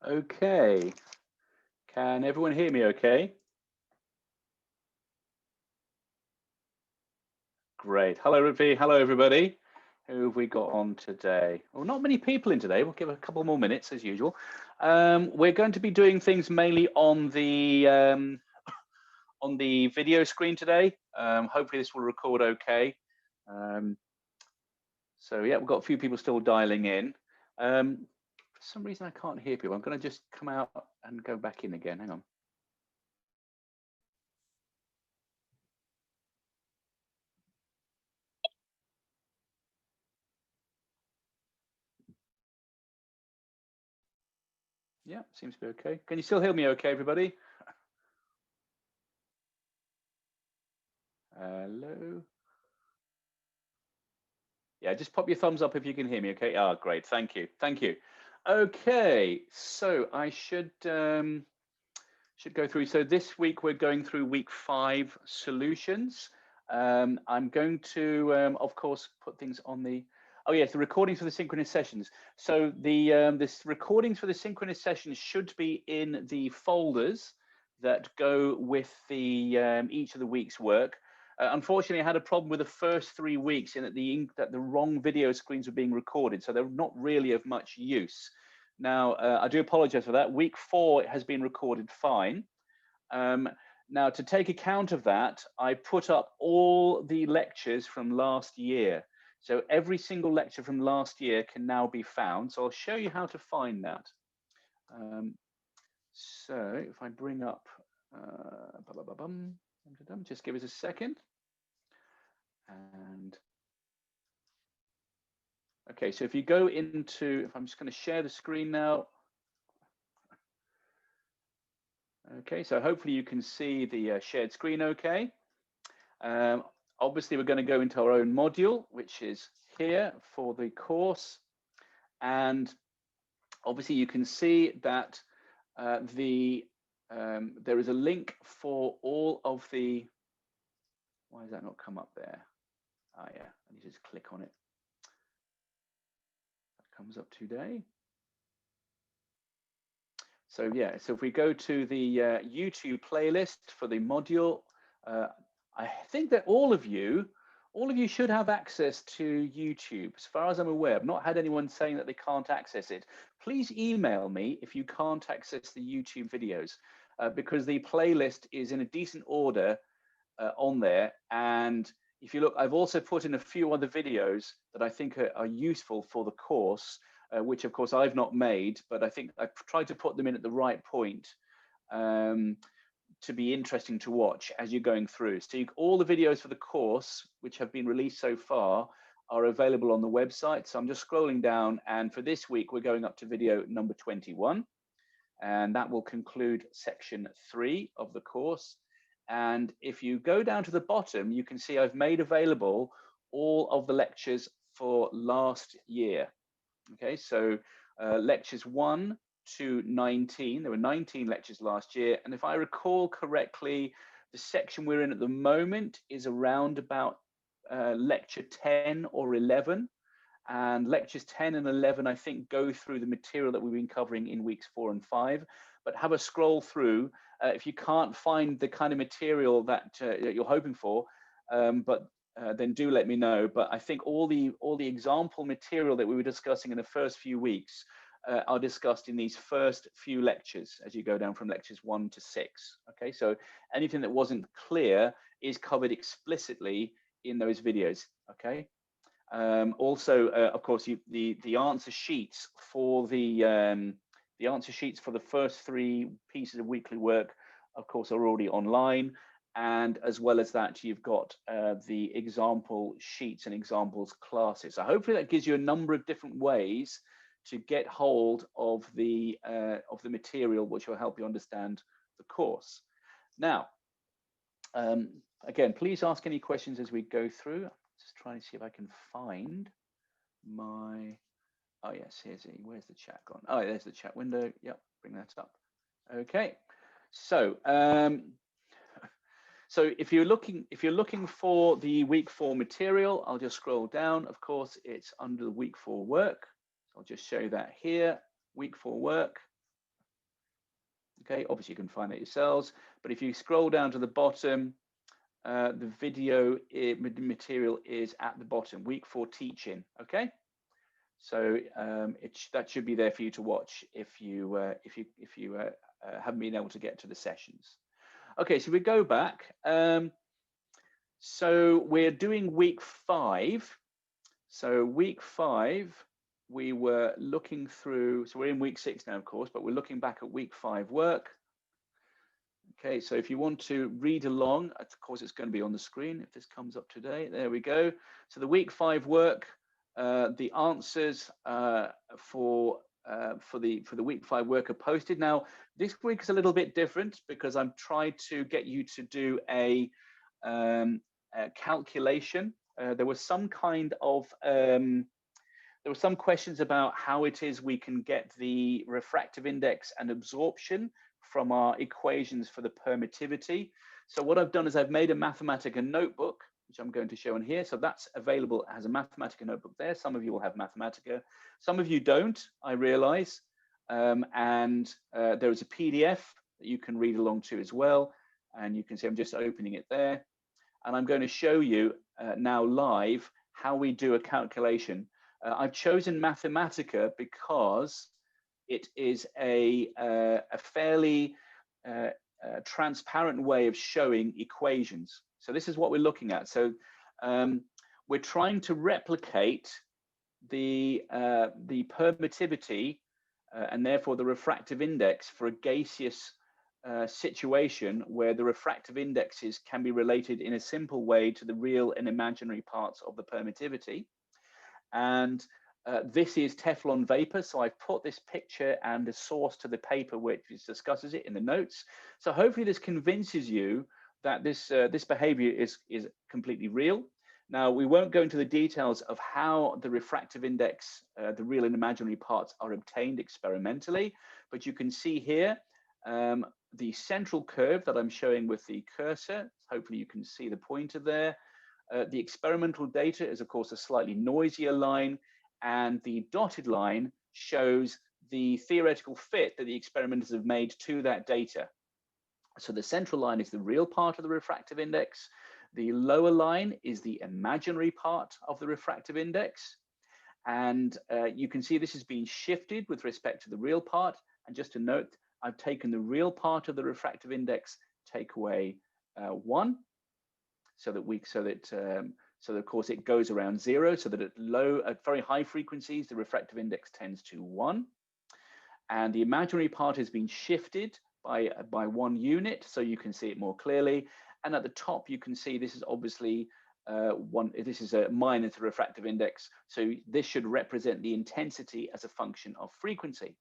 Okay. Can everyone hear me okay? Great. Hello, Rupi. Hello, everybody. Who have we got on today? Well, not many people in today. We'll give a couple more minutes as usual. We're going to be doing things mainly on the video screen today. Hopefully this will record okay. So yeah, we've got a few people still dialing in. For some reason I can't hear people. I'm going to just come out and go back in again. Hang on. Yeah, seems to be okay. Can you still hear me okay, everybody? Hello. Yeah, just pop your thumbs up if you can hear me, okay? Ah, great, thank you, thank you. Okay, so I should go through. So this week we're going through week 5 solutions. I'm going to, of course, put things on the. Oh yes, the recordings for the synchronous sessions. So the this recordings for the synchronous sessions should be in the folders that go with the each of the week's work. Unfortunately, I had a problem with the first 3 weeks in that the wrong video screens were being recorded, so they're not really of much use. Now, I do apologize for that. Week 4 has been recorded fine. Now, to take account of that, I put up all the lectures from last year. So every single lecture from last year can now be found. So I'll show you how to find that. So if I bring up, just give us a second. And okay, so if you go into, if I'm just going to share the screen now. Okay, so hopefully you can see the shared screen okay. Obviously, we're going to go into our own module, which is here for the course. And obviously, you can see that there is a link for all of the, why does that not come up there? Ah, yeah, I need to just click on it. That comes up today. So yeah, so if we go to the YouTube playlist for the module, I think that all of you should have access to YouTube. As far as I'm aware, I've not had anyone saying that they can't access it. Please email me if you can't access the YouTube videos, because the playlist is in a decent order on there. And if you look, I've also put in a few other videos that I think are useful for the course, which of course I've not made, but I think I've tried to put them in at the right point to be interesting to watch as you're going through. So all the videos for the course, which have been released so far, are available on the website. So I'm just scrolling down, and for this week, we're going up to video number 21, and that will conclude section 3 of the course. And if you go down to the bottom, you can see I've made available all of the lectures for last year. Okay, so lectures 1 to 19, there were 19 lectures last year. And if I recall correctly, the section we're in at the moment is around about lecture 10 or 11. And lectures 10 and 11, I think, go through the material that we've been covering in weeks 4 and 5. But have a scroll through. If you can't find the kind of material that you're hoping for, then do let me know. But I think all the example material that we were discussing in the first few weeks are discussed in these first few lectures as you go down from lectures 1 to 6. Okay, so anything that wasn't clear is covered explicitly in those videos. Okay. Also, of course, the answer sheets for the answer sheets for the first 3 pieces of weekly work, of course, are already online. And as well as that, you've got the example sheets and examples classes. So hopefully that gives you a number of different ways to get hold of the material, which will help you understand the course. Now, again, please ask any questions as we go through. Just trying to see if I can find my, oh yes, where's the chat gone? Oh, there's the chat window. Yep, bring that up. Okay, so so if you're looking for the week 4 material, I'll just scroll down. Of course, it's under the week 4 work. So I'll just show you that here, week 4 work. Okay, obviously you can find that yourselves, but if you scroll down to the bottom, the video material is at the bottom, week 4 teaching. Okay, so that should be there for you to watch if you haven't been able to get to the sessions. Okay, so we go back. So we're doing week 5. So week 5, we were looking through. So we're in week 6 now, of course, but we're looking back at week 5 work. Okay, so if you want to read along, of course, it's going to be on the screen if this comes up today. There we go. So the week 5 work, the answers for the week 5 work are posted. Now, this week is a little bit different because I'm trying to get you to do a calculation. There was some kind of there were some questions about how it is we can get the refractive index and absorption from our equations for the permittivity. So what I've done is I've made a Mathematica notebook, which I'm going to show on here. So that's available as a Mathematica notebook there. Some of you will have Mathematica. Some of you don't, I realize. And there is a PDF that you can read along to as well. And you can see I'm just opening it there. And I'm going to show you now live how we do a calculation. I've chosen Mathematica because it is a fairly transparent way of showing equations. So this is what we're looking at. So we're trying to replicate the permittivity and therefore the refractive index for a gaseous situation where the refractive indexes can be related in a simple way to the real and imaginary parts of the permittivity. And this is Teflon vapor. So I've put this picture and a source to the paper which discusses it in the notes. So hopefully this convinces you that this behavior is completely real. Now, we won't go into the details of how the refractive index, the real and imaginary parts, are obtained experimentally, but you can see here the central curve that I'm showing with the cursor. Hopefully you can see the pointer there. The experimental data is, of course, a slightly noisier line, and the dotted line shows the theoretical fit that the experimenters have made to that data. So the central line is the real part of the refractive index. The lower line is the imaginary part of the refractive index. And you can see this has been shifted with respect to the real part. And just to note, I've taken the real part of the refractive index, take away 1, so that of course it goes around 0, so that at very high frequencies the refractive index tends to 1, and the imaginary part has been shifted by 1 unit, so you can see it more clearly. And at the top you can see this is obviously this is a minus the refractive index, so this should represent the intensity as a function of frequency.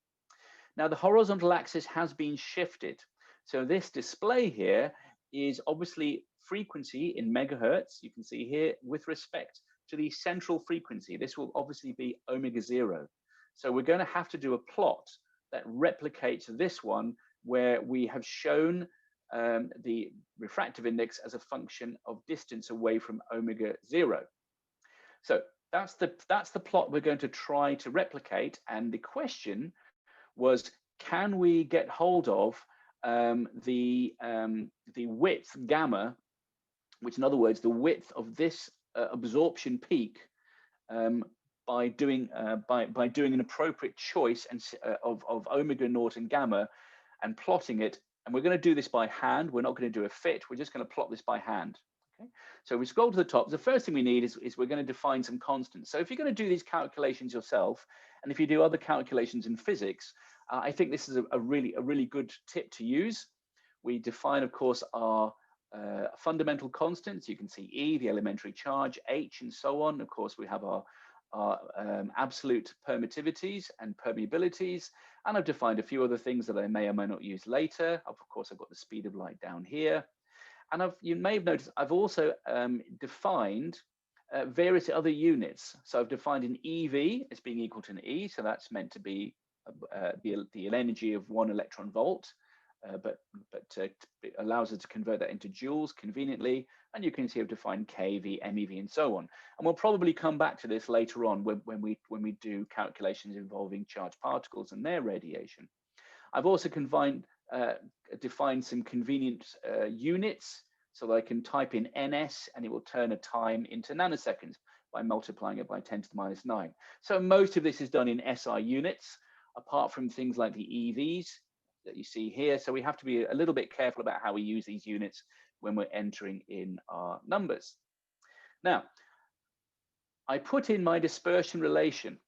Now the horizontal axis has been shifted, so this display here is obviously frequency in megahertz. You can see here with respect to the central frequency. This will obviously be omega 0. So we're going to have to do a plot that replicates this one, where we have shown the refractive index as a function of distance away from omega 0. So that's the plot we're going to try to replicate. And the question was, can we get hold of the width gamma, which in other words, the width of this absorption peak, by doing an appropriate choice of omega naught and gamma and plotting it. And we're going to do this by hand. We're not going to do a fit. We're just going to plot this by hand. Okay. So we scroll to the top. The first thing we need is we're going to define some constants. So if you're going to do these calculations yourself, and if you do other calculations in physics, I think this is a really good tip to use. We define, of course, our fundamental constants. You can see E, the elementary charge, H, and so on. Of course, we have our absolute permittivities and permeabilities, and I've defined a few other things that I may or may not use later. Of course, I've got the speed of light down here, and you may have noticed I've also defined various other units. So I've defined an EV as being equal to an E, so that's meant to be the energy of 1 electron volt, but it allows us to convert that into joules conveniently. And you can see I've defined kV, MeV, and so on. And we'll probably come back to this later on when we do calculations involving charged particles and their radiation. I've also defined define some convenient units so that I can type in ns and it will turn a time into nanoseconds by multiplying it by 10 to the minus 9. So most of this is done in SI units, apart from things like the EVs that you see here. So we have to be a little bit careful about how we use these units when we're entering in our numbers. Now, I put in my dispersion relation.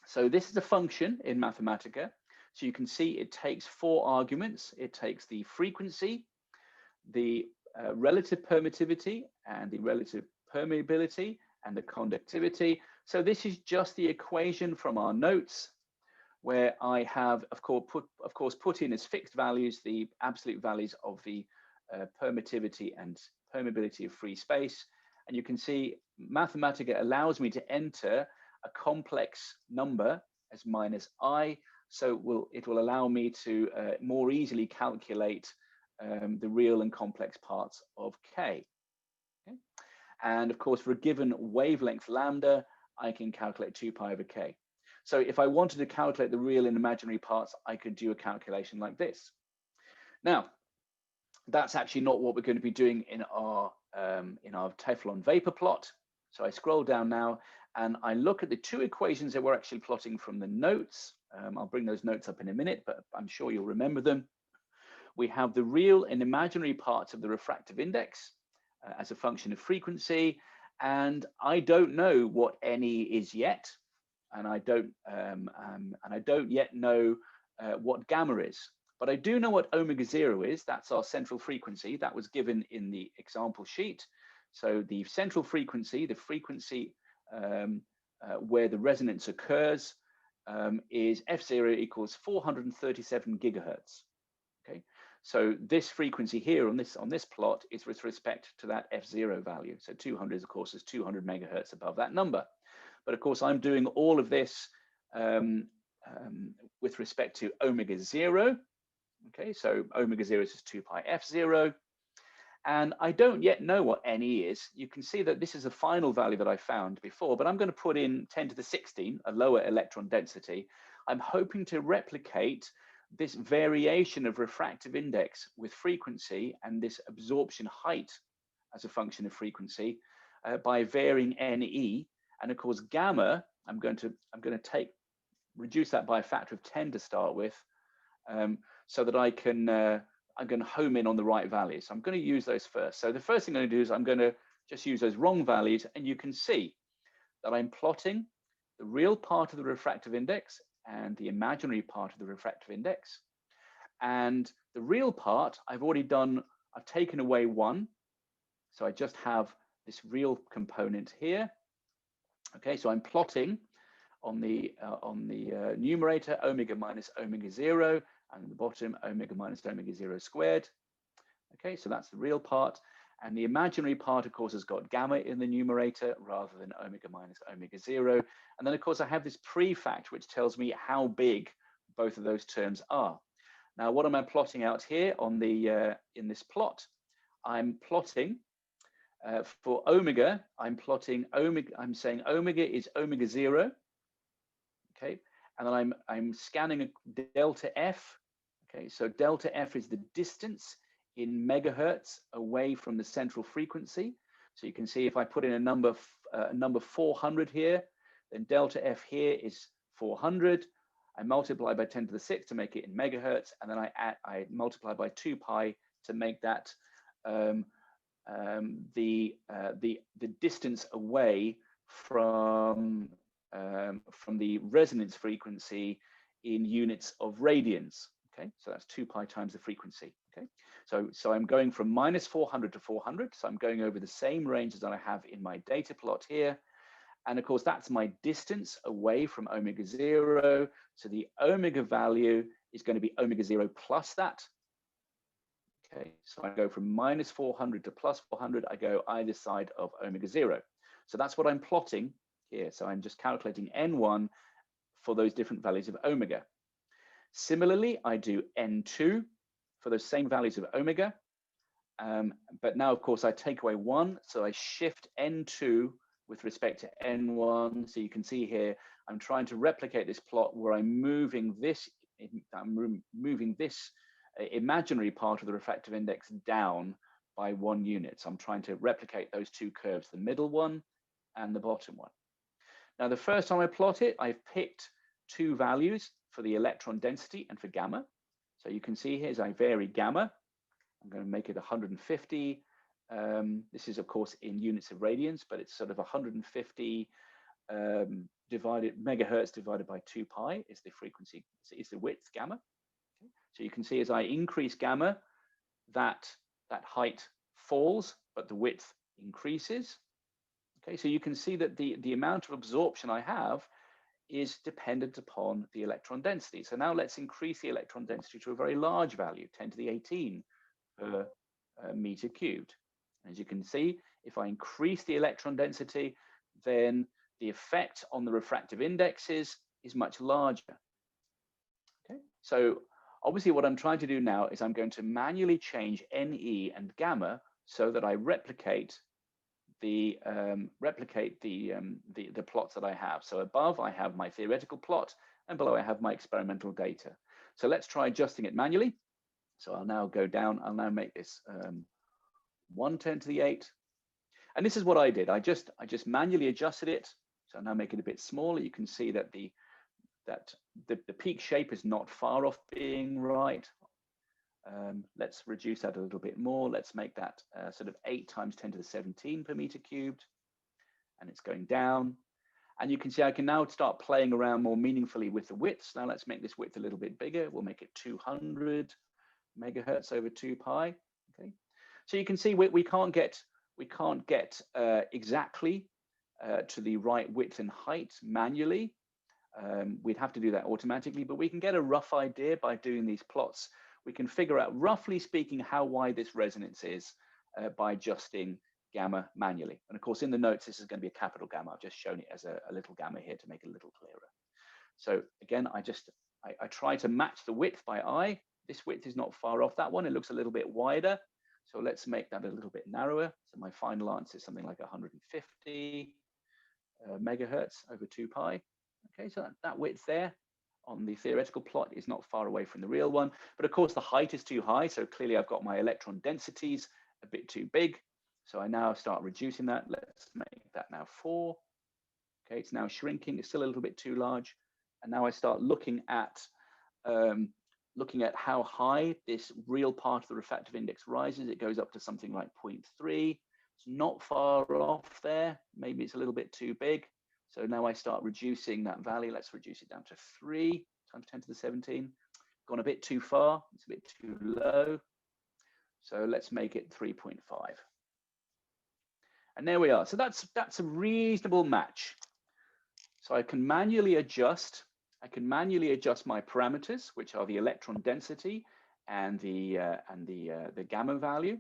So this is a function in Mathematica. So you can see it takes 4 arguments. It takes the frequency, the relative permittivity, and the relative permeability, and the conductivity. So this is just the equation from our notes, where I have, of course, put in as fixed values the absolute values of the permittivity and permeability of free space. And you can see Mathematica allows me to enter a complex number as minus I, so it will allow me to more easily calculate the real and complex parts of K. Okay? And of course, for a given wavelength lambda, I can calculate 2 pi over K. So if I wanted to calculate the real and imaginary parts, I could do a calculation like this. Now, that's actually not what we're going to be doing in our Teflon vapor plot. So I scroll down now and I look at the 2 equations that we're actually plotting from the notes. I'll bring those notes up in a minute, but I'm sure you'll remember them. We have the real and imaginary parts of the refractive index as a function of frequency, and I don't know what NE is yet, and I don't yet know what gamma is. But I do know what omega 0 is. That's our central frequency. That was given in the example sheet. So the central frequency, the frequency where the resonance occurs, is F0 equals 437 gigahertz. Okay, so this frequency here on this plot is with respect to that F0 value. So 200, of course, is 200 megahertz above that number. But of course, I'm doing all of this with respect to omega 0. Okay, so omega 0 is 2 pi F0. And I don't yet know what NE is. You can see that this is a final value that I found before, but I'm going to put in 10 to the 16, a lower electron density. I'm hoping to replicate this variation of refractive index with frequency and this absorption height as a function of frequency by varying NE. And of course, gamma, I'm going to reduce that by a factor of 10 to start with, so that I'm going to home in on the right values. So I'm going to use those first. So the first thing I'm going to do is I'm going to just use those wrong values, and you can see that I'm plotting the real part of the refractive index and the imaginary part of the refractive index. And the real part, I've taken away 1. So I just have this real component here. Okay, so I'm plotting on the numerator omega minus omega 0, and at the bottom omega minus omega 0 squared. Okay, so that's the real part. And the imaginary part, of course, has got gamma in the numerator rather than omega minus omega 0. And then, of course, I have this prefactor, which tells me how big both of those terms are. Now, what am I plotting out here on the in this plot? I'm plotting for omega. I'm plotting omega. I'm saying omega is omega 0. Okay, and then I'm scanning a delta F. Okay, so delta F is the distance in megahertz away from the central frequency. So you can see if I put in a number 400 here, then delta F here is 400. I multiply by 10 to the 6 to make it in megahertz, and then I multiply by 2 pi to make that the distance away from the resonance frequency in units of radians. Okay, so that's 2 pi times the frequency. Okay, so I'm going from minus 400 to 400. So I'm going over the same ranges that I have in my data plot here. And of course, that's my distance away from omega 0. So the omega value is going to be omega 0 plus that. Okay, so I go from minus 400 to plus 400. I go either side of omega 0. So that's what I'm plotting here. So I'm just calculating N1 for those different values of omega. Similarly, I do N2 for those same values of omega. But now, of course, I take away 1. So I shift N2 with respect to N1. So you can see here, I'm trying to replicate this plot where I'm moving this imaginary part of the refractive index down by 1 unit. So I'm trying to replicate those two curves, the middle one and the bottom one. Now, the first time I plot it, I've picked two values for the electron density and for gamma. So you can see here as I vary gamma, I'm going to make it 150. This is, of course, in units of radians, but it's sort of 150 megahertz divided by 2 pi is the frequency, is the width gamma. Okay. So you can see as I increase gamma, that height falls, but the width increases. Okay, so you can see that the amount of absorption I have is dependent upon the electron density. So now let's increase the electron density to a very large value, 10 to the 18 per meter cubed. As you can see, if I increase the electron density, then the effect on the refractive indexes is much larger. Okay, so obviously what I'm trying to do now is I'm going to manually change NE and gamma so that I replicate the plots that I have. So above I have my theoretical plot, and below I have my experimental data. So let's try adjusting it manually. So I'll now go down. I'll now make this 110 to the 8, and this is what I did. I just manually adjusted it. So I'll now make it a bit smaller. You can see that the peak shape is not far off being right. Let's reduce that a little bit more. Let's make that sort of 8 times 10 to the 17 per meter cubed. And it's going down. And you can see I can now start playing around more meaningfully with the widths. Now let's make this width a little bit bigger. We'll make it 200 megahertz over 2 pi. Okay. So you can see we can't get exactly to the right width and height manually. We'd have to do that automatically, but we can get a rough idea by doing these plots. We can figure out, roughly speaking, how wide this resonance is by adjusting gamma manually. And of course, in the notes, this is going to be a capital gamma. I've just shown it as a little gamma here to make it a little clearer. So again, I try to match the width by eye. This width is not far off that one. It looks a little bit wider. So let's make that a little bit narrower. So my final answer is something like 150 megahertz over 2 pi. Okay, so that width there on the theoretical plot is not far away from the real one, but of course the height is too high, so clearly I've got my electron densities a bit too big. So I now start reducing that. Let's make that now 4. Okay, it's now shrinking. It's still a little bit too large, and now I start looking at how high this real part of the refractive index rises. It goes up to something like 0.3. It's not far off there. Maybe it's a little bit too big. So now I start reducing that value. Let's reduce it down to 3 times 10 to the 17. Gone a bit too far. It's a bit too low. So let's make it 3.5. And there we are. So that's a reasonable match. So I can manually adjust. I can manually adjust my parameters, which are the electron density and the gamma value.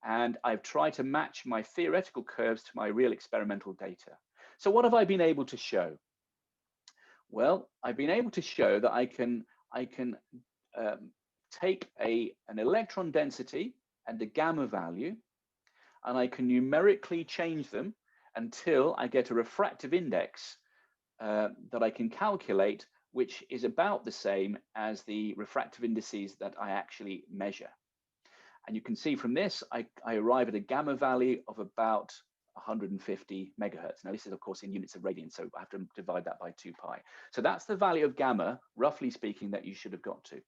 And I've tried to match my theoretical curves to my real experimental data. So what have I been able to show? Well, I've been able to show that I can take an electron density and a gamma value, and I can numerically change them until I get a refractive index that I can calculate, which is about the same as the refractive indices that I actually measure. And you can see from this, I arrive at a gamma value of about 150 megahertz. Now, this is, of course, in units of radians, so I have to divide that by 2 pi. So that's the value of gamma, roughly speaking, that you should have got to.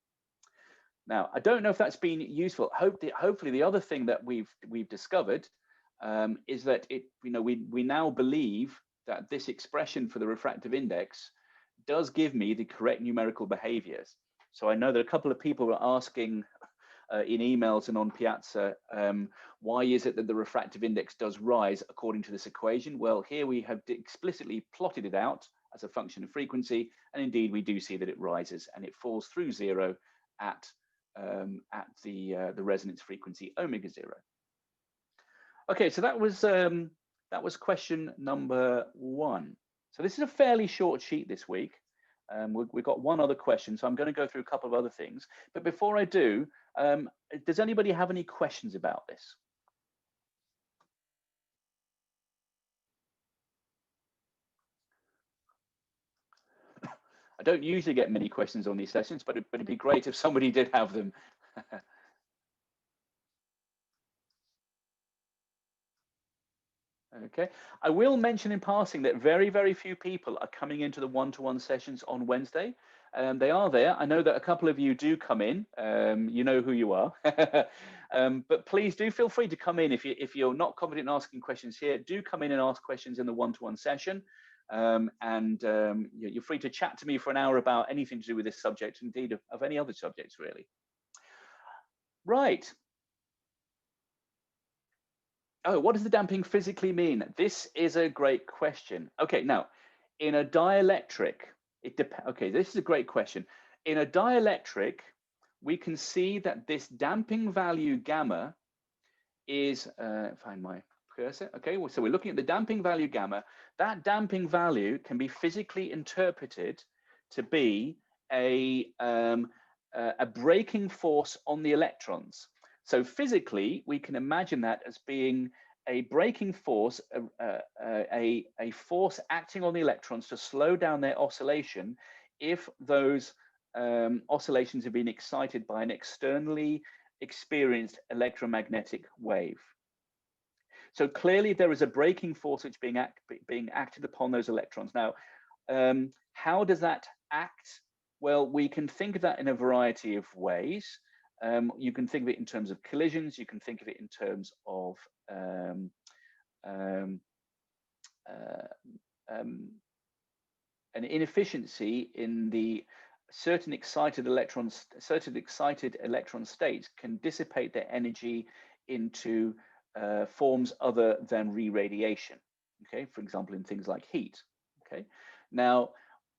Now, I don't know if that's been useful. Hopefully, the other thing that we've discovered is that we now believe that this expression for the refractive index does give me the correct numerical behaviors. So I know that a couple of people were asking in emails and on Piazza, why is it that the refractive index does rise according to this equation? Well, here we have explicitly plotted it out as a function of frequency, and indeed we do see that it rises and it falls through 0 at the resonance frequency omega 0. Okay, so that was question number 1. So this is a fairly short sheet this week. We've got one other question, so I'm going to go through a couple of other things. But before I do, does anybody have any questions about this? I don't usually get many questions on these sessions, but it'd be great if somebody did have them. Okay, I will mention in passing that very, very few people are coming into the one-to-one sessions on Wednesday. They are there. I know that a couple of you do come in. You know who you are. But please do feel free to come in. If you're not confident in asking questions here, do come in and ask questions in the one-to-one session. You're free to chat to me for an hour about anything to do with this subject, indeed of any other subjects, really. Right. Oh, what does the damping physically mean? This is a great question. Okay, now, in a dielectric, okay, this is a great question. In a dielectric, we can see that this damping value gamma is, find my cursor. Okay, well, so we're looking at the damping value gamma. That damping value can be physically interpreted to be a braking force on the electrons. So physically, we can imagine that as being a braking force, a force acting on the electrons to slow down their oscillation if those oscillations have been excited by an externally experienced electromagnetic wave. So clearly there is a braking force which being acted upon those electrons. Now, how does that act? Well, we can think of that in a variety of ways. You can think of it in terms of collisions. You can think of it in terms of an inefficiency in the certain excited electron states can dissipate their energy into forms other than re-radiation. Okay, for example, in things like heat. Okay, now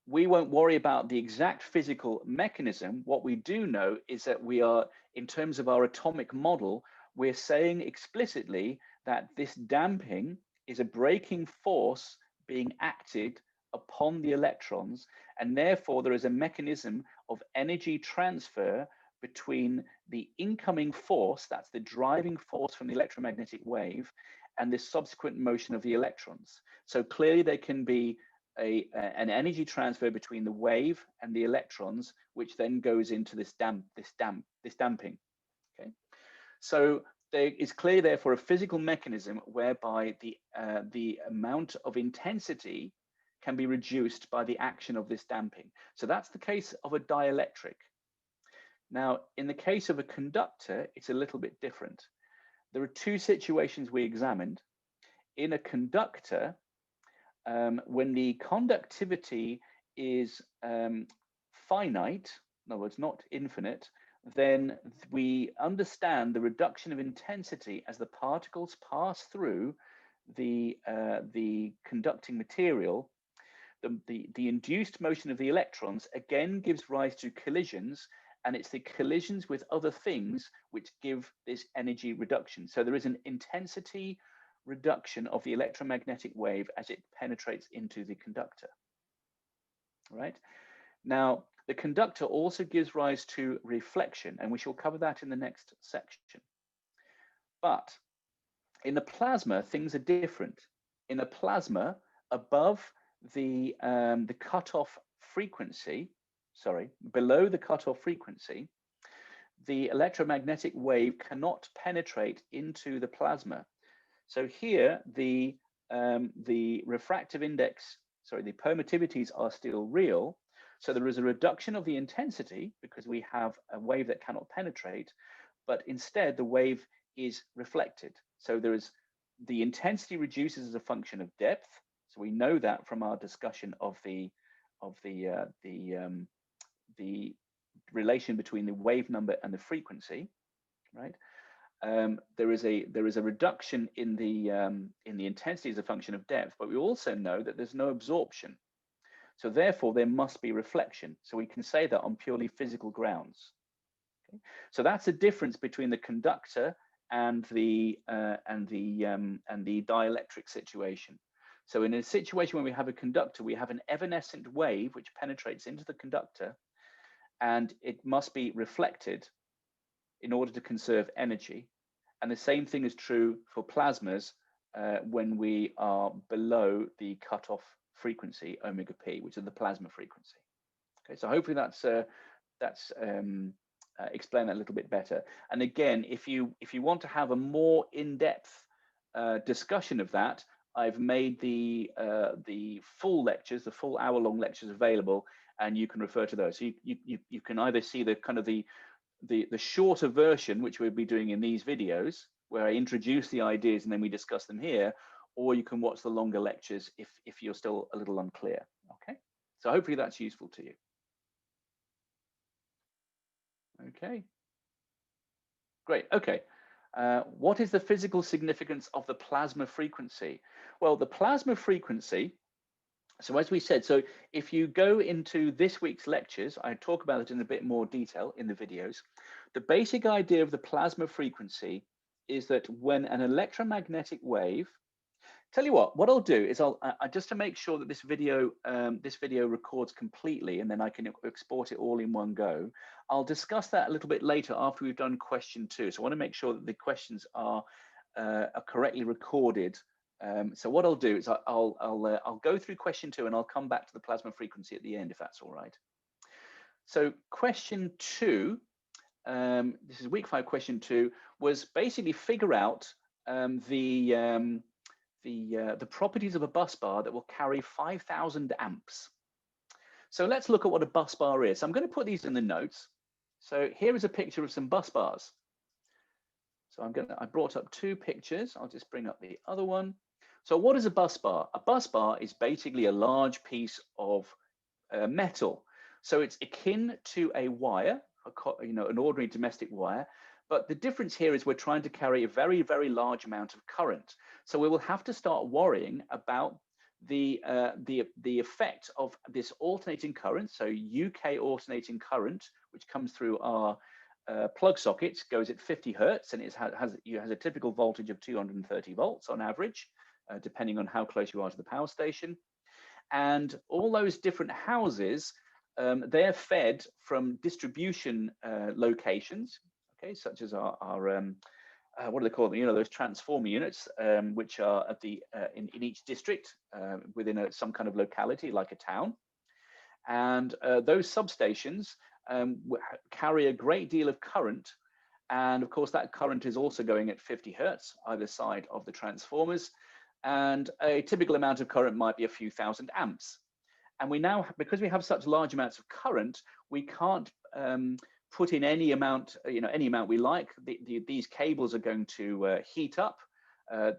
we won't worry about the exact physical mechanism. What we do know is that we are, in terms of our atomic model, we're saying explicitly that this damping is a braking force being acted upon the electrons, and therefore there is a mechanism of energy transfer between the incoming force, that's the driving force from the electromagnetic wave, and the subsequent motion of the electrons. So clearly there can be an energy transfer between the wave and the electrons, which then goes into this damping. Okay, so there is clearly therefore a physical mechanism whereby the amount of intensity can be reduced by the action of this damping. So that's the case of a dielectric. Now, in the case of a conductor, it's a little bit different. There are two situations we examined. In a conductor, when the conductivity is finite, in other words, not infinite, then we understand the reduction of intensity as the particles pass through the conducting material. The induced motion of the electrons again gives rise to collisions, and it's the collisions with other things which give this energy reduction. So there is an intensity reduction of the electromagnetic wave as it penetrates into the conductor. Right? Now, the conductor also gives rise to reflection, and we shall cover that in the next section. But in the plasma, things are different. In the plasma, above the cutoff frequency, below the cutoff frequency, the electromagnetic wave cannot penetrate into the plasma. So here, the refractive index, the permittivities are still real. So there is a reduction of the intensity because we have a wave that cannot penetrate, but instead the wave is reflected. So there is the intensity reduces as a function of depth. So we know that from our discussion of the relation between the wave number and the frequency, right? There is a reduction in the intensity as a function of depth, but we also know that there's no absorption. So therefore, there must be reflection. So we can say that on purely physical grounds. Okay? So that's a difference between the conductor and the dielectric situation. So in a situation where we have a conductor, we have an evanescent wave which penetrates into the conductor, and it must be reflected in order to conserve energy. And the same thing is true for plasmas when we are below the cutoff frequency, omega p, which is the plasma frequency. Okay, so hopefully that's explain that a little bit better. And again, if you want to have a more in-depth discussion of that, I've made the full lectures, the full hour-long lectures available, and you can refer to those. So you can either see the kind of the shorter version, which we'll be doing in these videos, where I introduce the ideas and then we discuss them here, or you can watch the longer lectures if you're still a little unclear. Okay, so hopefully that's useful to you. Okay, great. Okay, what is the physical significance of the plasma frequency? Well, the plasma frequency, so as we said, so if you go into this week's lectures, I talk about it in a bit more detail in the videos. The basic idea of the plasma frequency is that when an electromagnetic wave, tell you what I'll do is I'll just to make sure that this video records completely and then I can export it all in one go. I'll discuss that a little bit later after we've done question 2. So I want to make sure that the questions are correctly recorded. So what I'll do is I'll go through question 2 and I'll come back to the plasma frequency at the end, if that's all right. So question 2, this is week 5, question 2, was basically figure out the properties of a bus bar that will carry 5,000 amps. So let's look at what a bus bar is. So I'm going to put these in the notes. So here is a picture of some bus bars. So I brought up 2 pictures. I'll just bring up the other one. So what is a bus bar? A bus bar is basically a large piece of metal. So it's akin to a wire, an ordinary domestic wire. But the difference here is we're trying to carry a very, very large amount of current. So we will have to start worrying about the effect of this alternating current. So UK alternating current, which comes through our plug sockets, goes at 50 hertz, and it has a typical voltage of 230 volts on average, depending on how close you are to the power station. And all those different houses, they're fed from distribution locations. Okay, such as our what do they call them? Those transformer units, which are at in each district within some kind of locality, like a town. And those substations carry a great deal of current, and of course that current is also going at 50 hertz either side of the transformers. And a typical amount of current might be a few thousand amps. And we now, because we have such large amounts of current, we can't put in any amount, any amount we like. These cables are going to heat up.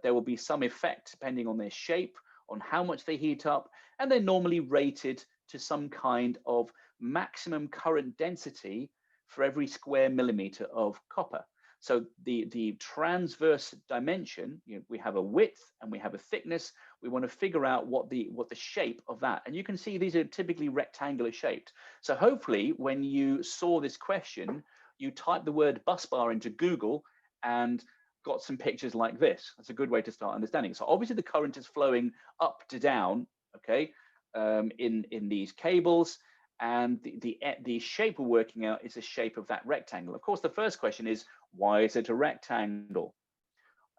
There will be some effect depending on their shape, on how much they heat up, and they're normally rated to some kind of maximum current density for every square millimeter of copper. So the transverse dimension, we have a width and we have a thickness. We want to figure out what the shape of that. And you can see these are typically rectangular shaped. So hopefully when you saw this question, you type the word bus bar into Google and got some pictures like this. That's a good way to start understanding. So obviously the current is flowing up to down, okay, in these cables. And the shape we're working out is the shape of that rectangle. Of course, the first question is, why is it a rectangle?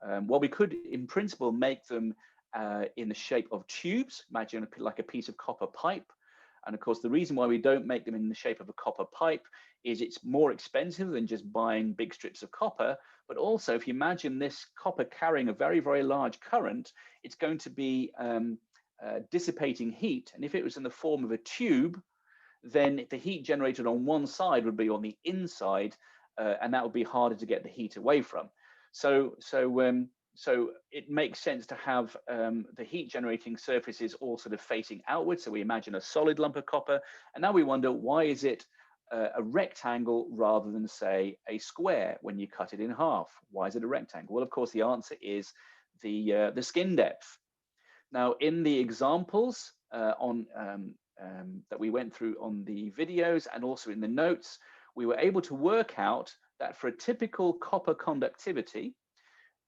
Well, we could, in principle, make them in the shape of tubes. Imagine like a piece of copper pipe. And of course, the reason why we don't make them in the shape of a copper pipe is it's more expensive than just buying big strips of copper. But also, if you imagine this copper carrying a very, very large current, it's going to be dissipating heat. And if it was in the form of a tube, then the heat generated on one side would be on the inside, and that would be harder to get the heat away from. So it makes sense to have the heat generating surfaces all sort of facing outwards. So we imagine a solid lump of copper, and now we wonder, why is it a rectangle rather than, say, a square when you cut it in half? Why is it a rectangle? Well, of course, the answer is the skin depth. Now, in the examples that we went through on the videos and also in the notes, we were able to work out that for a typical copper conductivity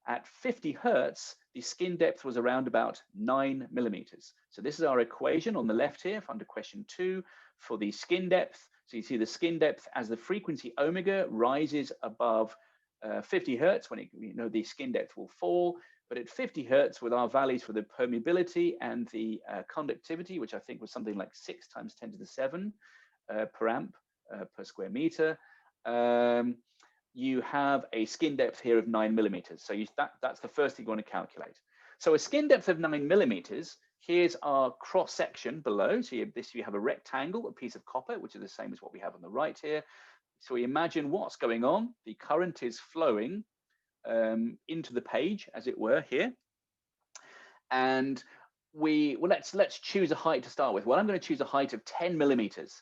at 50 hertz, the skin depth was around about 9 millimeters. So this is our equation on the left here under question 2 for the skin depth. So you see the skin depth as the frequency omega rises above 50 hertz, when the skin depth will fall. But at 50 hertz, with our values for the permeability and the conductivity, which I think was something like 6 × 10⁷, per amp per square meter. You have a skin depth here of 9 millimeters. So that's the first thing you want to calculate. So a skin depth of 9 millimeters, here's our cross section below. So you have a rectangle, a piece of copper, which is the same as what we have on the right here. So we imagine what's going on. The current is flowing into the page, as it were, here. And let's choose a height to start with. Well, I'm going to choose a height of 10 millimeters,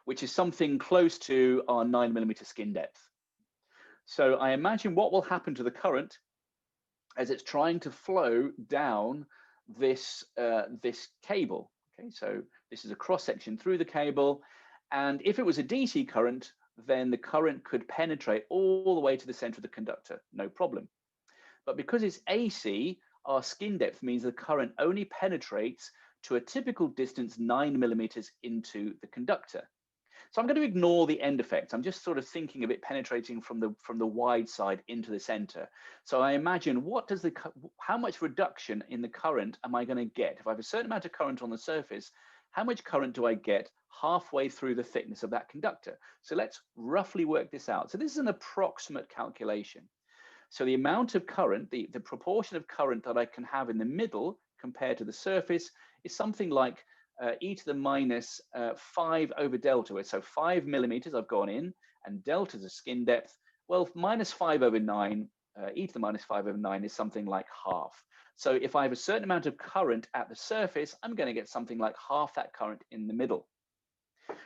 which is something close to our 9 millimeter skin depth. So I imagine what will happen to the current as it's trying to flow down this cable. Okay, so this is a cross section through the cable, and if it was a DC current, then the current could penetrate all the way to the center of the conductor, no problem. But because it's AC, our skin depth means the current only penetrates to a typical distance 9 millimeters into the conductor. So I'm going to ignore the end effects. I'm just sort of thinking of it penetrating from the wide side into the center. So I imagine how much reduction in the current am I going to get? If I have a certain amount of current on the surface, how much current do I get halfway through the thickness of that conductor? So let's roughly work this out. So this is an approximate calculation. So the amount of current, the proportion of current that I can have in the middle compared to the surface is something like e to the minus 5 over delta. So 5 millimeters I've gone in, and delta is a skin depth. Well, minus 5 over 9, e to the minus 5 over 9 is something like half. So if I have a certain amount of current at the surface, I'm going to get something like half that current in the middle,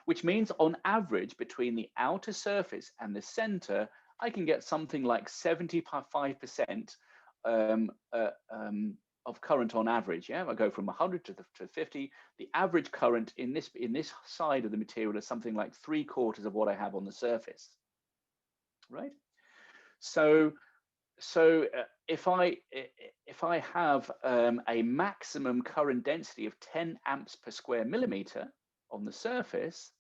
which means on average between the outer surface and the center, I can get something like 75% of current on average. Yeah, if I go from 100 to 50, the average current in this side of the material is something like 3/4 of what I have on the surface, right? So if I have a maximum current density of 10 amps per square millimeter on the surface,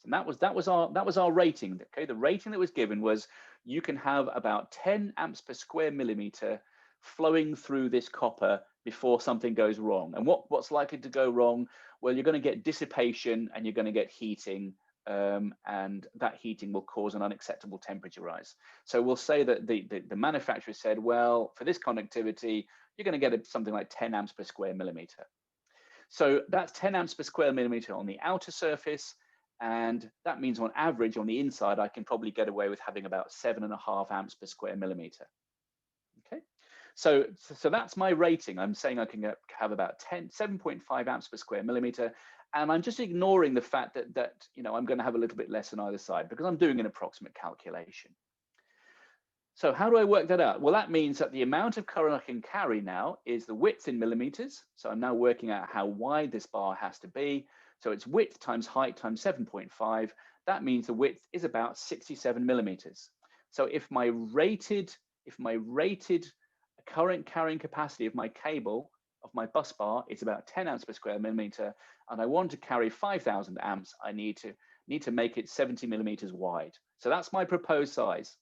and that was our rating. Okay, the rating that was given was you can have about 10 amps per square millimeter flowing through this copper before something goes wrong. And what's likely to go wrong? Well, you're going to get dissipation and you're going to get heating, and that heating will cause an unacceptable temperature rise. So we'll say that the manufacturer said, well, for this conductivity, you're going to get something like 10 amps per square millimeter. So that's 10 amps per square millimeter on the outer surface. And that means on average on the inside, I can probably get away with having about 7.5 amps per square millimeter. Okay, so that's my rating. I'm saying I can have about 7.5 amps per square millimeter. And I'm just ignoring the fact that I'm going to have a little bit less on either side because I'm doing an approximate calculation. So how do I work that out? Well, that means that the amount of current I can carry now is the width in millimeters. So I'm now working out how wide this bar has to be. So it's width times height times 7.5. That means the width is about 67 millimeters. So if my rated current carrying capacity of my cable, of my bus bar, is about 10 amps per square millimeter, and I want to carry 5,000 amps, I need to make it 70 millimeters wide. So that's my proposed size.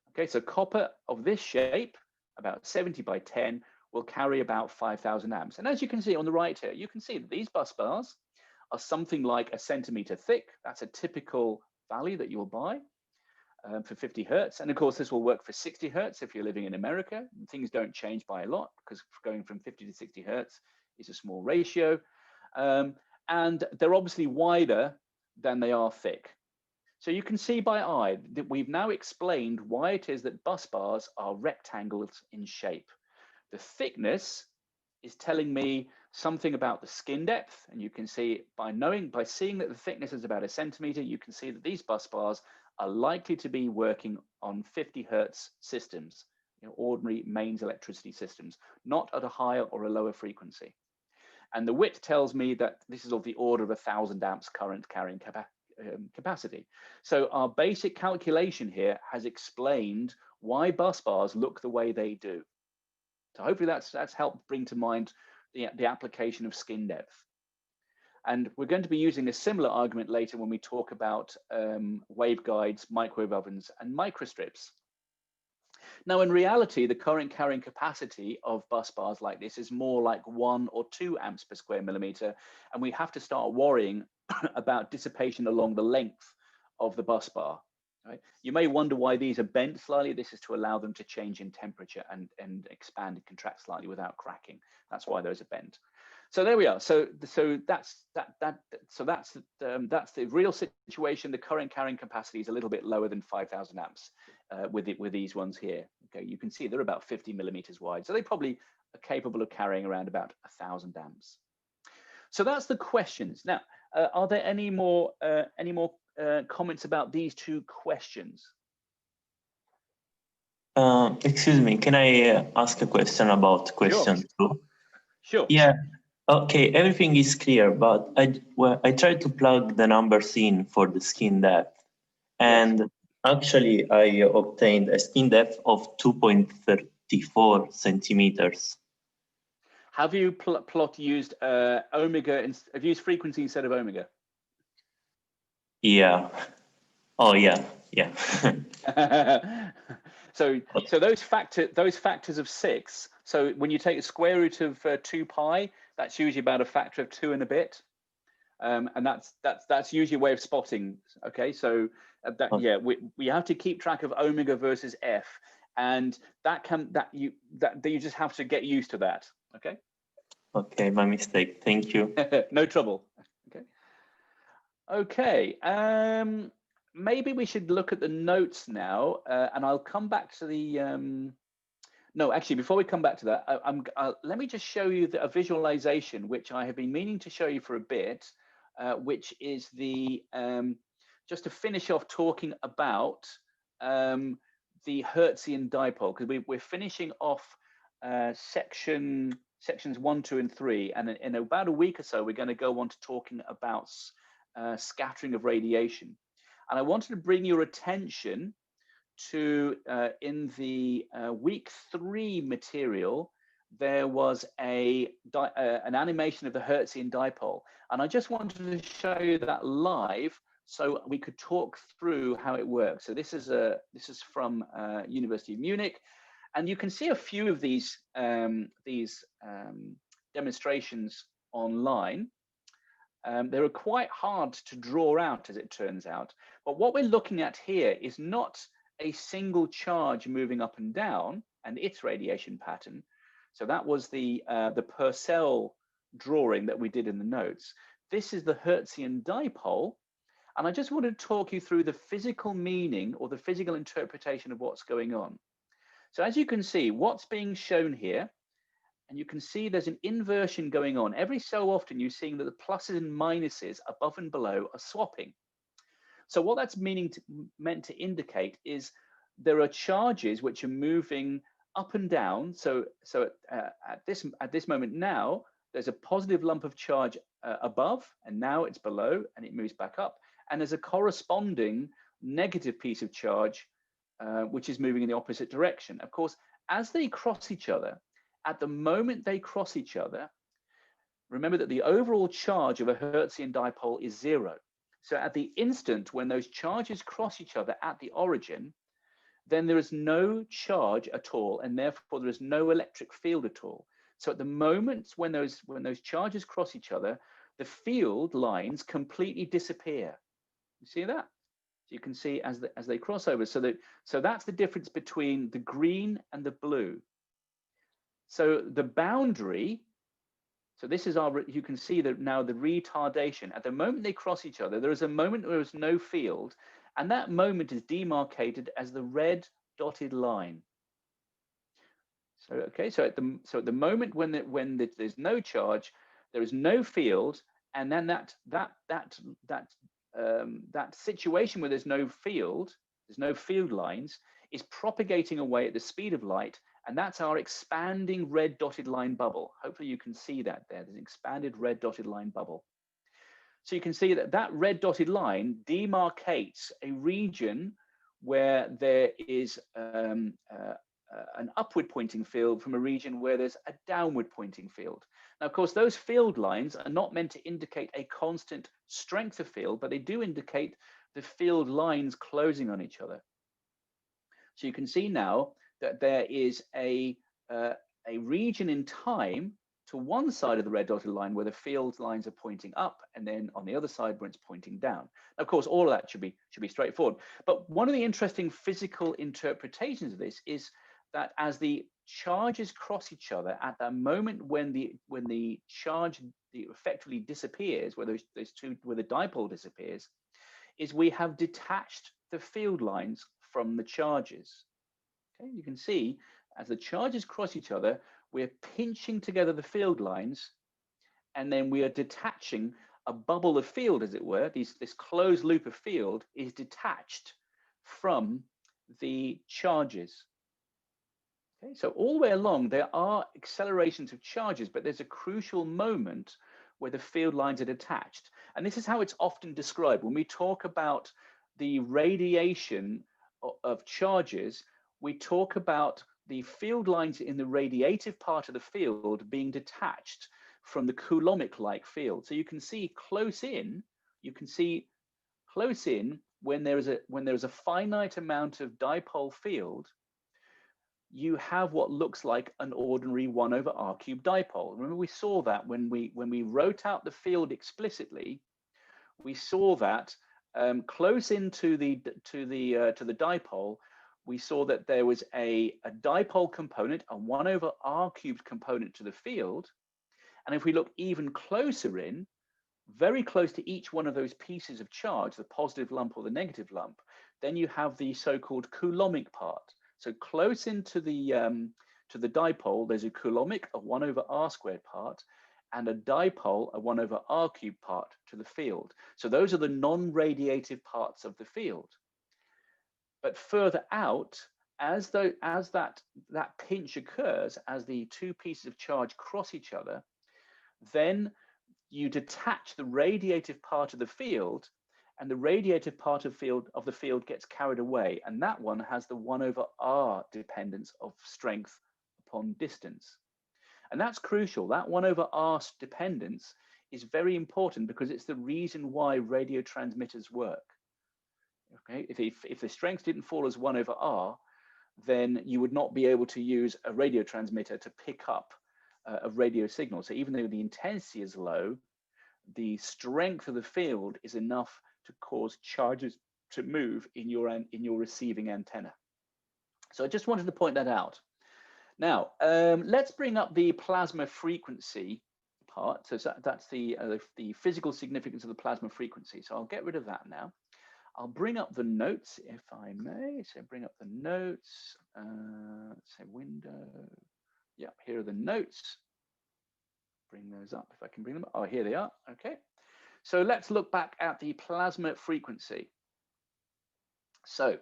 Okay, so copper of this shape, about 70 by 10, will carry about 5,000 amps. And as you can see on the right here, you can see that these bus bars are something like a centimeter thick. That's a typical value that you'll buy for 50 hertz. And of course, this will work for 60 hertz if you're living in America. Things don't change by a lot because going from 50 to 60 hertz is a small ratio. And they're obviously wider than they are thick. So you can see by eye that we've now explained why it is that bus bars are rectangles in shape. The thickness is telling me something about the skin depth, and you can see by seeing that the thickness is about a centimeter, you can see that these bus bars are likely to be working on 50 hertz systems, ordinary mains electricity systems, not at a higher or a lower frequency. And the width tells me that this is of the order of 1,000 amps current carrying capacity. So our basic calculation here has explained why bus bars look the way they do. So hopefully that's helped bring to mind the application of skin depth. And we're going to be using a similar argument later when we talk about waveguides, microwave ovens, and microstrips. Now, in reality, the current carrying capacity of bus bars like this is more like 1 or 2 amps per square millimeter, and we have to start worrying about dissipation along the length of the bus bar. Right? You may wonder why these are bent slightly. This is to allow them to change in temperature and expand and contract slightly without cracking. That's why those are bent. So there we are. So that's the real situation. The current carrying capacity is a little bit lower than 5,000 amps with these ones here. Okay, you can see they're about 50 millimeters wide, so they probably are capable of carrying around about 1,000 amps. So that's the questions. Now, are there any more comments about these two questions? Excuse me, can I ask a question about question 2? Sure. Yeah. Okay, everything is clear, but I tried to plug the numbers in for the skin depth, and yes, actually I obtained a skin depth of 2.34 centimeters. Have you used omega? Have you used frequency instead of omega? Yeah. Oh yeah, yeah. So those factors of 6. So when you take the square root of 2 pi, that's usually about a factor of 2 and a bit, and that's usually a way of spotting. Okay, so yeah, we have to keep track of omega versus f, and you just have to get used to that. Okay. Okay, my mistake. Thank you. No trouble. Okay. Maybe we should look at the notes now, and I'll come back to the. No, actually, before we come back to that, let me just show you a visualization which I have been meaning to show you for a bit, which is the just to finish off talking about the Hertzian dipole, because we're finishing off sections 1, 2, and 3, and in about a week or so, we're going to go on to talking about scattering of radiation. And I wanted to bring your attention to in the week 3 material, there was an animation of the Hertzian dipole, and I just wanted to show you that live so we could talk through how it works. So this is from University of Munich, and you can see a few of these demonstrations online. They were quite hard to draw out, as it turns out. But what we're looking at here is not a single charge moving up and down and its radiation pattern. So that was the Purcell drawing that we did in the notes. This is the Hertzian dipole. And I just want to talk you through the physical meaning or the physical interpretation of what's going on. So as you can see, what's being shown here, and you can see there's an inversion going on. Every so often you're seeing that the pluses and minuses above and below are swapping. So what that's meant to indicate is there are charges which are moving up and down. So at this moment now, there's a positive lump of charge above, and now it's below, and it moves back up. And there's a corresponding negative piece of charge, which is moving in the opposite direction. Of course, as they cross each other, at the moment they cross each other, remember that the overall charge of a Hertzian dipole is 0. So at the instant when those charges cross each other at the origin, then there is no charge at all, and therefore there is no electric field at all. So at the moment when those charges cross each other, the field lines completely disappear. You see that? So you can see as they cross over. So that's the difference between the green and the blue. So the boundary, so this is you can see that now the retardation. At the moment they cross each other, there is a moment where there is no field, and that moment is demarcated as the red dotted line. So okay, so at the moment when there's no charge, there is no field, and then that situation where there's no field lines, is propagating away at the speed of light, and that's our expanding red dotted line bubble. Hopefully you can see that there. There's an expanded red dotted line bubble. So you can see that red dotted line demarcates a region where there is an upward pointing field from a region where there's a downward pointing field. Now, of course, those field lines are not meant to indicate a constant strength of field, but they do indicate the field lines closing on each other. So you can see now that there is a region in time to one side of the red dotted line where the field lines are pointing up, and then on the other side where it's pointing down. Of course, all of that should be straightforward. But one of the interesting physical interpretations of this is that as the charges cross each other, at the moment when the charge effectively disappears, where where the dipole disappears, is we have detached the field lines from the charges. Okay, you can see as the charges cross each other, we're pinching together the field lines, and then we are detaching a bubble of field, as it were. This closed loop of field is detached from the charges. Okay, so all the way along, there are accelerations of charges, but there's a crucial moment where the field lines are detached. And this is how it's often described. When we talk about the radiation of charges, we talk about the field lines in the radiative part of the field being detached from the Coulombic-like field. So you can see close in, when there is a finite amount of dipole field, you have what looks like an ordinary 1 over r cubed dipole. Remember, we saw that when we wrote out the field explicitly, we saw that close into the dipole, we saw that there was a dipole component, a 1 over r cubed component to the field. And if we look even closer in, very close to each one of those pieces of charge, the positive lump or the negative lump, then you have the so-called Coulombic part. So close into the dipole, there's a Coulombic, a 1 over r squared part, and a dipole, a 1 over r cubed part to the field. So those are the non-radiative parts of the field. But further out, as that pinch occurs, as the two pieces of charge cross each other, then you detach the radiative part of the field, and the radiative part of the field gets carried away, and that one has the 1 over r dependence of strength upon distance. And that's crucial. That 1 over r dependence is very important because it's the reason why radio transmitters work. Okay, if the strength didn't fall as 1 over r, then you would not be able to use a radio transmitter to pick up a radio signal. So even though the intensity is low, the strength of the field is enough to cause charges to move in your receiving antenna. So I just wanted to point that out. Now, let's bring up the plasma frequency part. So that's the physical significance of the plasma frequency. So I'll get rid of that now. I'll bring up the notes, if I may. So bring up the notes. Let's say window. Yeah, here are the notes. Bring those up if I can bring them up. Oh, here they are. Okay. So let's look back at the plasma frequency. So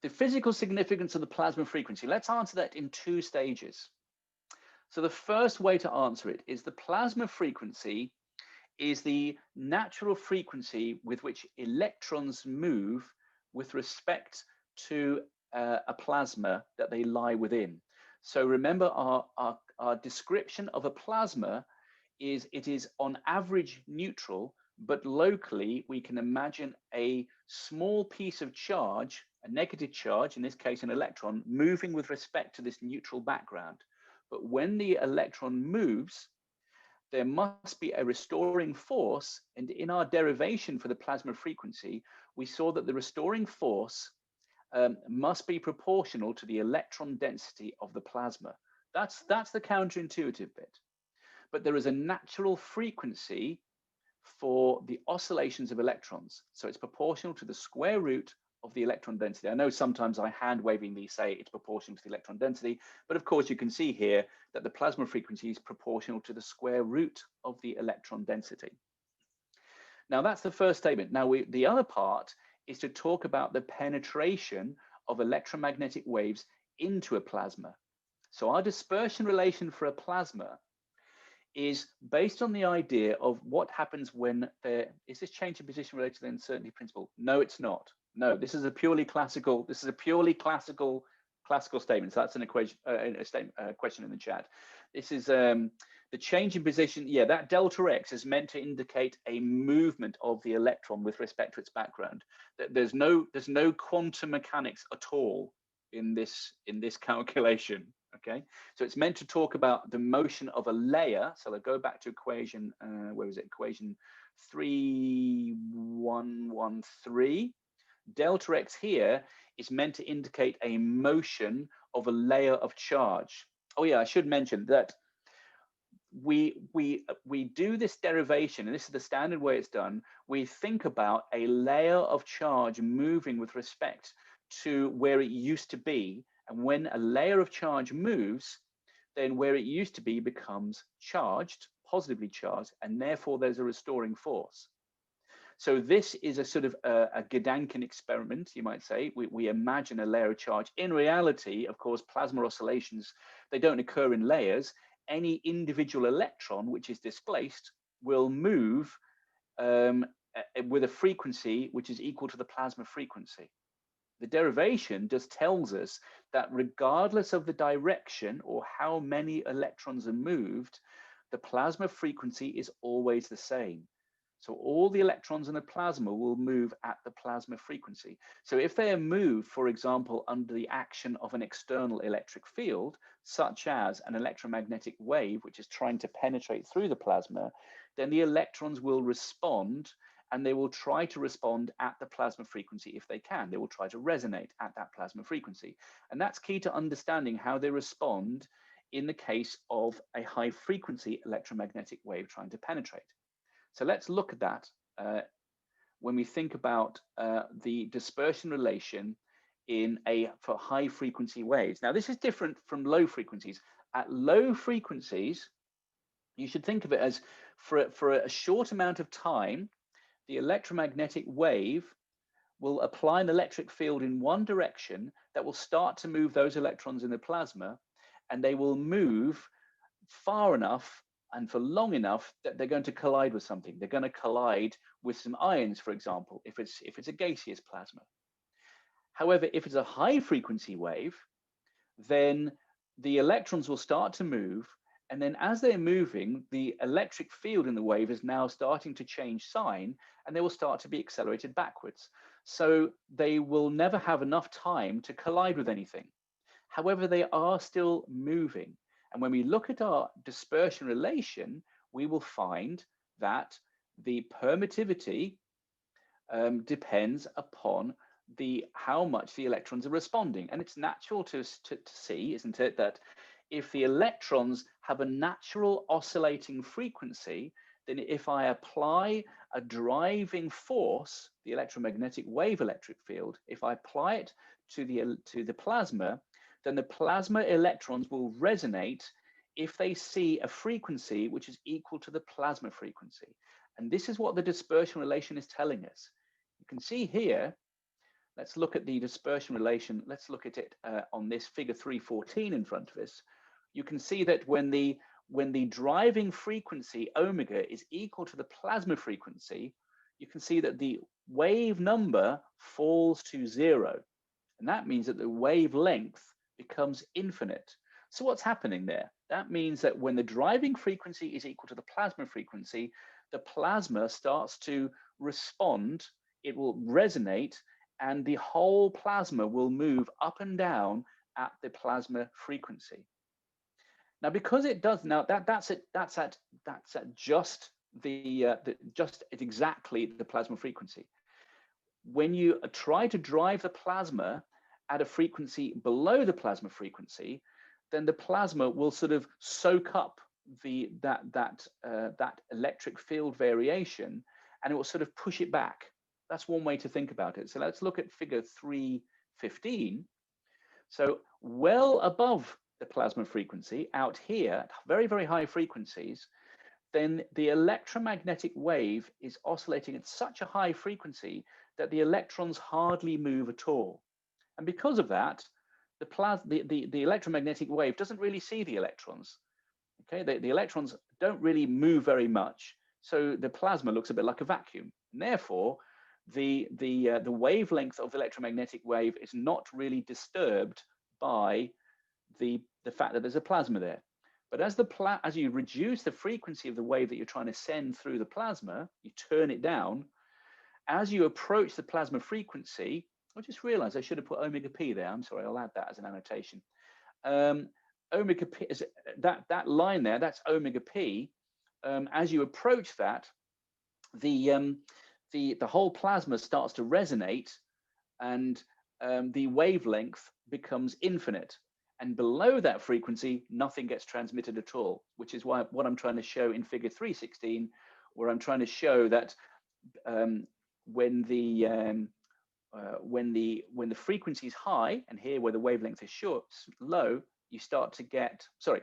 the physical significance of the plasma frequency, let's answer that in 2 stages. So the first way to answer it is the plasma frequency is the natural frequency with which electrons move with respect to a plasma that they lie within. So remember, our description of a plasma is it is on average neutral, but locally we can imagine a small piece of charge, a negative charge, in this case an electron, moving with respect to this neutral background. But when the electron moves, there must be a restoring force, and in our derivation for the plasma frequency, we saw that the restoring force must be proportional to the electron density of the plasma. That's the counterintuitive bit. But there is a natural frequency for the oscillations of electrons. So it's proportional to the square root of the electron density. I know sometimes I hand-wavingly say it's proportional to the electron density, but of course you can see here that the plasma frequency is proportional to the square root of the electron density. Now that's the first statement. Now the other part is to talk about the penetration of electromagnetic waves into a plasma. So our dispersion relation for a plasma is based on the idea of what happens when there is this change in position related to the uncertainty principle. No, it's not. No, this is a purely classical statement. So that's an equation, question in the chat. This is the change in position. Yeah, that delta x is meant to indicate a movement of the electron with respect to its background. There's no quantum mechanics at all in this calculation. Okay, so it's meant to talk about the motion of a layer. So I'll go back to equation, where is it? Equation 3113. Delta x here is meant to indicate a motion of a layer of charge. Oh yeah, I should mention that we do this derivation, and this is the standard way it's done. We think about a layer of charge moving with respect to where it used to be, and when a layer of charge moves, then where it used to be becomes charged, positively charged, and therefore there's a restoring force. So this is a sort of a Gedanken experiment, you might say. We imagine a layer of charge. In reality, of course, plasma oscillations, they don't occur in layers. Any individual electron which is displaced will move with a frequency which is equal to the plasma frequency. The derivation just tells us that regardless of the direction or how many electrons are moved, the plasma frequency is always the same. So all the electrons in the plasma will move at the plasma frequency. So if they are moved, for example, under the action of an external electric field, such as an electromagnetic wave, which is trying to penetrate through the plasma, then the electrons will respond, and they will try to respond at the plasma frequency if they can. They will try to resonate at that plasma frequency. And that's key to understanding how they respond in the case of a high frequency electromagnetic wave trying to penetrate. So let's look at that when we think about the dispersion relation for high frequency waves. Now, this is different from low frequencies. At low frequencies, you should think of it as for a short amount of time, the electromagnetic wave will apply an electric field in one direction that will start to move those electrons in the plasma, and they will move far enough and for long enough that they're going to collide with something. They're going to collide with some ions, for example, if it's a gaseous plasma. However, if it's a high frequency wave, then the electrons will start to move, and then as they're moving, the electric field in the wave is now starting to change sign, and they will start to be accelerated backwards. So they will never have enough time to collide with anything. However, they are still moving. And when we look at our dispersion relation, we will find that the permittivity depends upon how much the electrons are responding. And it's natural to see, isn't it, that if the electrons have a natural oscillating frequency, then if I apply a driving force, the electromagnetic wave electric field, if I apply it to the plasma, then the plasma electrons will resonate if they see a frequency which is equal to the plasma frequency. And this is what the dispersion relation is telling us. You can see here, let's look at the dispersion relation. Let's look at it on this figure 314 in front of us. You can see that when the driving frequency omega is equal to the plasma frequency, you can see that the wave number falls to 0. And that means that the wavelength becomes infinite. So what's happening there? That means that when the driving frequency is equal to the plasma frequency, the plasma starts to respond, it will resonate, and the whole plasma will move up and down at the plasma frequency. Now, because it does, now that's at just exactly the plasma frequency. When you try to drive the plasma at a frequency below the plasma frequency, then the plasma will sort of soak up that electric field variation, and it will sort of push it back. That's one way to think about it. So let's look at figure 315. So well above the plasma frequency, out here at very, very high frequencies, then the electromagnetic wave is oscillating at such a high frequency that the electrons hardly move at all. And because of that, the electromagnetic wave doesn't really see the electrons. Okay, the electrons don't really move very much, so the plasma looks a bit like a vacuum. And therefore, the wavelength of the electromagnetic wave is not really disturbed by the fact that there's a plasma there. But as you reduce the frequency of the wave that you're trying to send through the plasma, you turn it down. As you approach the plasma frequency, I just realized I should have put omega p there. I'm sorry, I'll add that as an annotation. omega p is that line there. That's omega p. As you approach that, the whole plasma starts to resonate, and the wavelength becomes infinite. And below that frequency, nothing gets transmitted at all, which is why what I'm trying to show in figure 316, where I'm trying to show that when the frequency is high, and here where the wavelength is low, you start to get, sorry,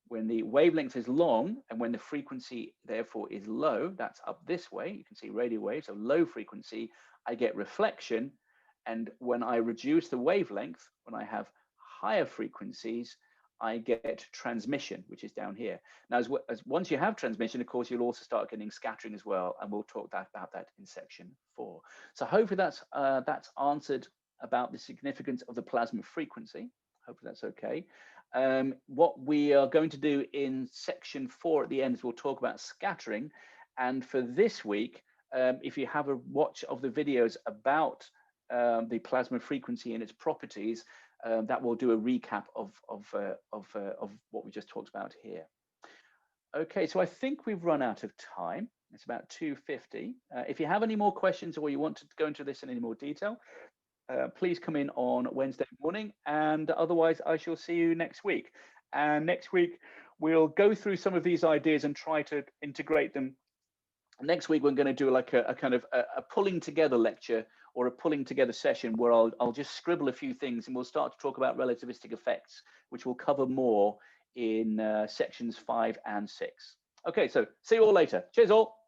when the wavelength is long and when the frequency therefore is low, that's up this way, you can see radio waves, so low frequency, I get reflection. And when I reduce the wavelength, when I have higher frequencies, I get transmission, which is down here. Now, as once you have transmission, of course, you'll also start getting scattering as well, and we'll talk about that in section 4. So hopefully that's answered about the significance of the plasma frequency. Hopefully that's okay. What we are going to do in section 4 at the end is we'll talk about scattering. And for this week, if you have a watch of the videos about the plasma frequency and its properties, that will do a recap of what we just talked about here. Okay, so I think we've run out of time. It's about 2:50. If you have any more questions or you want to go into this in any more detail, please come in on Wednesday morning, and otherwise I shall see you next week. And next week we'll go through some of these ideas and try to integrate them. Next week we're going to do like a kind of a pulling together lecture, or a pulling together session, where I'll just scribble a few things and we'll start to talk about relativistic effects, which we'll cover more in sections 5 and 6. Okay, so see you all later. Cheers all.